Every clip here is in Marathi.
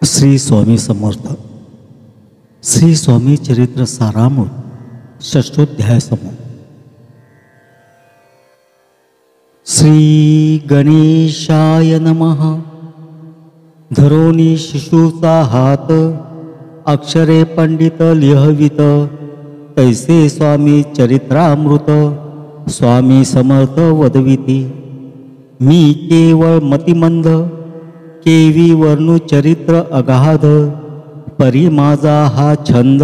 श्री स्वामी समर्थ. श्री स्वामी चरित्र सारामृत षष्ठोध्याय समूह. श्री गणेशाय नमः. धरोनी शिशूचा हात, अक्षरे पंडित लिहवित, तैसे स्वामी चरित्रामृत स्वामी समर्थ वदविती. मी केवळ मतिमंद, केवी वर्णू चरित्र अगाध, परी माझा हा छंद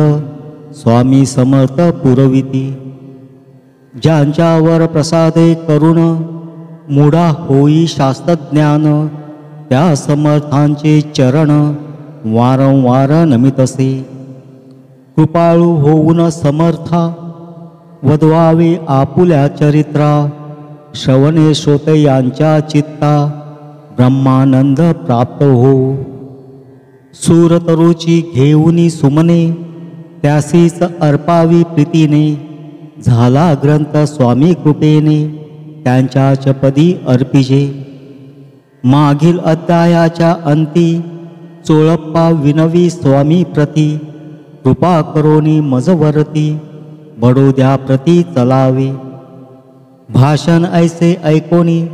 स्वामी समर्थ पुरविती. ज्यांच्यावर प्रसादे करुण मूढा होई शास्त्रज्ञान, त्या समर्थांचे चरण वारंवार नमितसे. कृपाळू होऊन समर्था, वदवावे आपुल्या चरित्रा, श्रवणे श्रोते यांच्या चित्ता, ब्रह्मानंद प्राप्त हो. सूरतरुची घेऊनी सुमने, त्यासीच अर्पावी प्रीतीने, झाला ग्रंथ स्वामी कृपेने, त्यांच्याच पदी अर्पिजे. मागील अध्यायाच्या अंती, चोळप्पा विनवी स्वामी प्रती, कृपा करोनी मजवरती, बडोद्या प्रती चलावे. भाषण ऐसे ऐकोनी,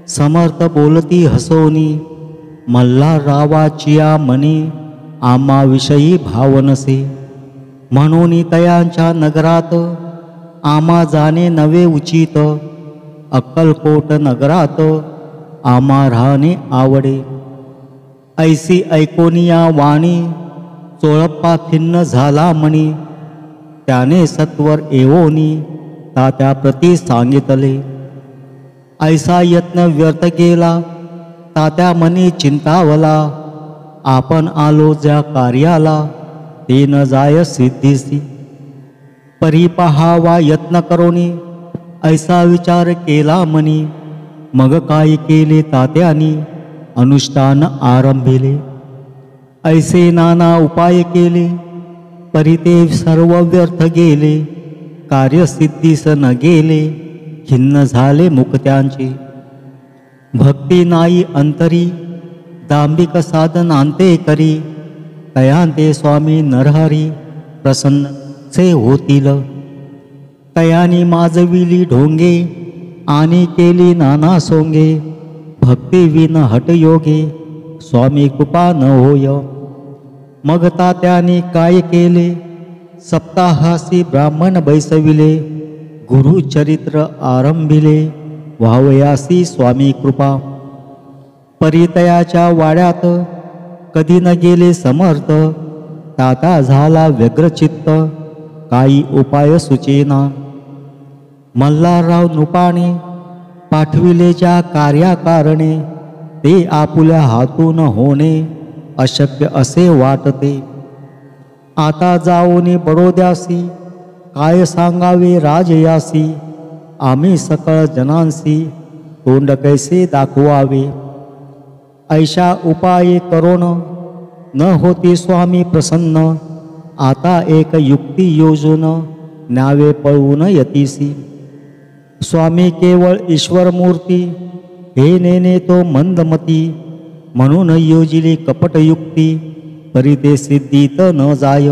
समर्थ बोलती हसोनी, मल्हाररावाचिया मनी, आम्हाविषयी भावनसे. म्हणून तयांच्या नगरात, आम्हा जाणे नवे उचित, अक्कलकोट नगरात आम्हा राहणे आवडे. ऐसी ऐकोनिया वाणी, चोळप्पा खिन्न झाला म्हणी, त्याने सत्वर एवोनी तात्याप्रती सांगितले. ऐसा यत्न व्यर्थ गेला, तात्या मनी चिंतावला, आपण आलो ज्या कार्याला, ते न जाय सिद्धीसी. परी पहावा यत्न करोनी, ऐसा विचार केला मनी, मग काय केले तात्यानी, अनुष्ठान आरंभिले. ऐसे नाना उपाय केले, परी ते सर्व व्यर्थ गेले, कार्यसिद्धीस न गेले, खिन्न झाले मुक्त्यांचे. भक्ती नाई अंतरी, दांभिक साधनांते करी, तयांते स्वामी नरहरी, प्रसन्नचे होतील. तयानी माजविली ढोंगे, आणि केली नाना सोंगे, भक्ती विन हटयोगे, स्वामी कृपा न होय. मग तात्याने काय केले, सप्ताहासी ब्राह्मण बैसविले, गुरुचरित्र आरंभिले, व्हावयासी स्वामी कृपा. परितयाच्या वाड्यात कधी न गेले समर्थ, ताता झाला व्यग्रचित्त, काही उपाय सुचेना. मल्हारराव नृपाने पाठविले ज्या कार्याकारणे, ते आपुल्या हातून होणे अशक्य असे वाटते. आता जाऊनी बडोद्यासी, काय सांगावे राजयासी, आम्ही सकळ जनांसी, तोंड कैसे दाखवावे. ऐशा उपाये करोन, न होती स्वामी प्रसन्न, आता एक युक्ती योजून, न्यावे पळवून यतीसी. स्वामी केवळ ईश्वरमूर्ती, हे नेने तो मंदमती, म्हणून योजिली कपटयुक्ती, परी ते सिद्धीत न जाय.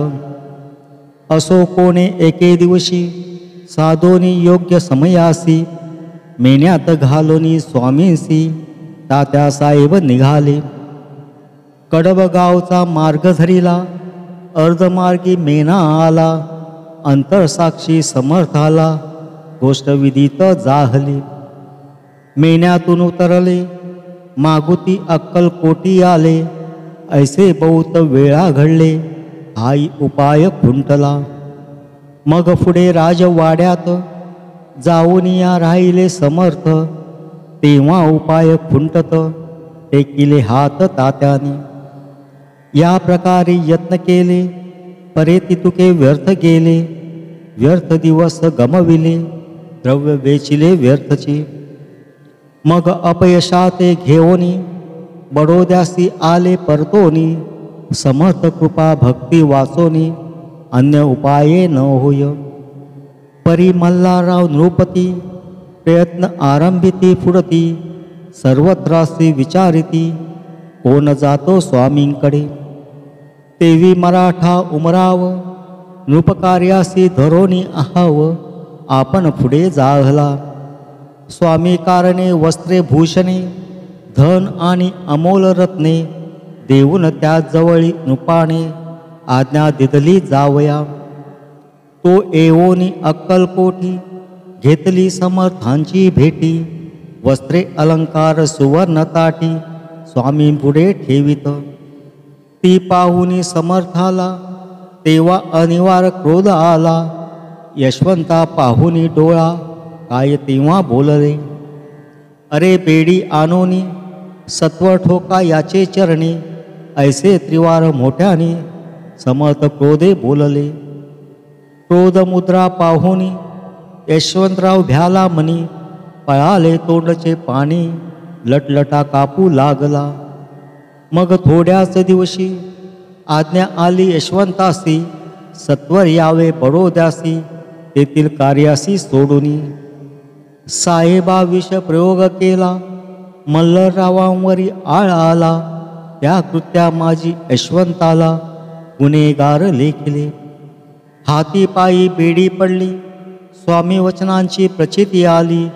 असो कोणे एके दिवशी, साधोनी योग्य समयासी, मेन्यात घालोनी स्वामींसी, तात्या साहेब निघाले. कडबगावचा मार्ग धरिला, अर्धमार्गी मेना आला, अंतरसाक्षी समर्थाला, गोष्ट विदित जाहली. मेन्यातून उतरले, मागुती अक्कलकोटी आले, ऐसे बहुत वेळा घडले, हाई उपाय खुंटला. मग पुढे राजवाड्यात, जाऊन या राहिले समर्थ, तेव्हा उपाय खुंटत, टेकिले हात तात्याने. या प्रकारे यत्न केले, परे तुके व्यर्थ गेले, व्यर्थ दिवस गमविले, द्रव्य वेचिले व्यर्थचे. मग अपयशाते घेऊनी, बडोद्यासी आले परतोनी, समर्थ कृपा भक्ती वाचोनी, अन्य उपाये न होय. परी मल्हारराव नृपती, प्रयत्न आरंभिती फुडती, सर्वत्रासी विचारिती, कोण जातो स्वामींकडे. तेवी मराठा उमराव, नृपकार्यासी धरोनी आहाव, आपण पुढे जाहला. स्वामी कारणे वस्त्रे भूषणे, धन आणि अमोल रत्ने, देऊन त्या जवळी नृपाने, आज्ञा दिदली जावया. तो एवोनी अक्कलकोटी, घेतली समर्थांची भेटी, वस्त्रे अलंकार सुवर्ण ताटी, स्वामी पुढे ठेवित. ती पाहुनी समर्थाला, तेव्हा अनिवार्य क्रोध आला. यशवंता पाहुनी डोळा, काय तेव्हा बोलले. अरे बेडी आणोनी, सत्व ठोका याचे चरणी, ऐसे त्रिवार मोठ्याने, समर्थ क्रोधे बोलले. क्रोध मुद्रा पाहुनी, यशवंतराव भ्याला मनी, पळाले तोंडचे पाणी, लटलटा कापू लागला. मग थोड्याच दिवशी आज्ञा आली यशवंतासी, सत्वर यावे बडोद्यासी, तेथील कार्यासी सोडूनी. साहेबा विष प्रयोग केला, मल्लरावांवरी आळ आला. त्या कृत्या माझी यशवंताला, गुन्हेगार लेखिले. हाती पायी बेडी पडली, स्वामी वचनांची प्रचिती आली.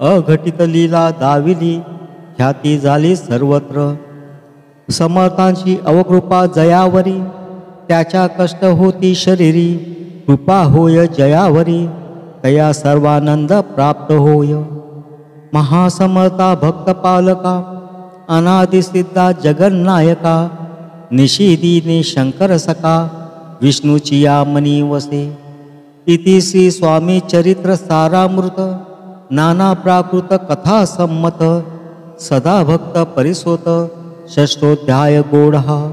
अघटित लीला दाविली, ख्याती झाली सर्वत्र. समर्थांची अवकृपा जयावरी, त्याच्या कष्ट होती शरीरी. कृपा होय जयावरी, तया सर्वानंद प्राप्त होय. महासमर्था भक्तपालका, अनादिसिद्धा जगन्नायका, निशिदीने शंकर सका, विष्णूची या मनी वसे. इति श्री स्वामी चरित्र सारामृत, नाना प्राकृत कथा संमत, सदा भक्त परिसोत, षष्ठोध्याय गोढा.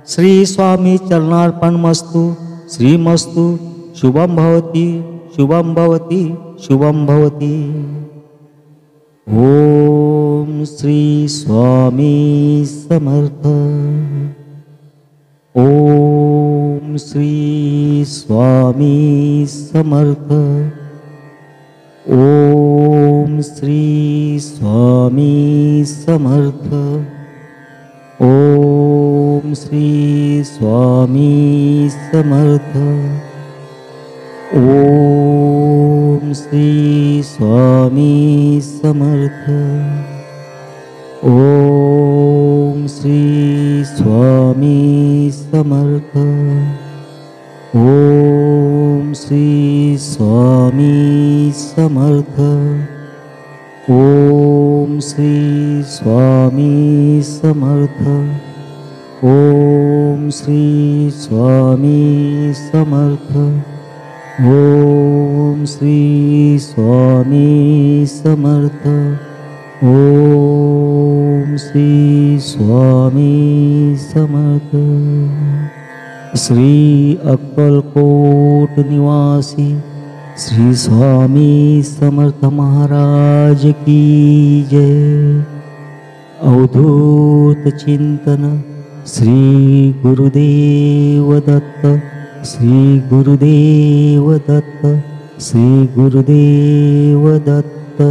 श्री स्वामी चरणार्पणमस्तु. श्रीमस्तु. शुभं भवति, शुभं भवति, शुभं भवति. ओम श्री स्वामी समर्थ. ओम श्री स्वामी समर्थ. ओम श्री स्वामी समर्थ. ओम श्री स्वामी समर्थ. ओम श्री स्वामी समर्थ. ओम श्री स्वामी समर्थ. ओम श्री स्वामी समर्थ. ओम श्री स्वामी समर्थ. ओम श्री स्वामी समर्थ. ओम श्री स्वामी समर्थ. ओम श्री स्वामी समर्थ. श्री अक्कलकोट निवासी श्री स्वामी समर्थ महाराज की जय. अवधूत चिंतन श्री गुरुदेव दत्त. श्री गुरुदेव दत्त. श्री गुरुदेव दत्त.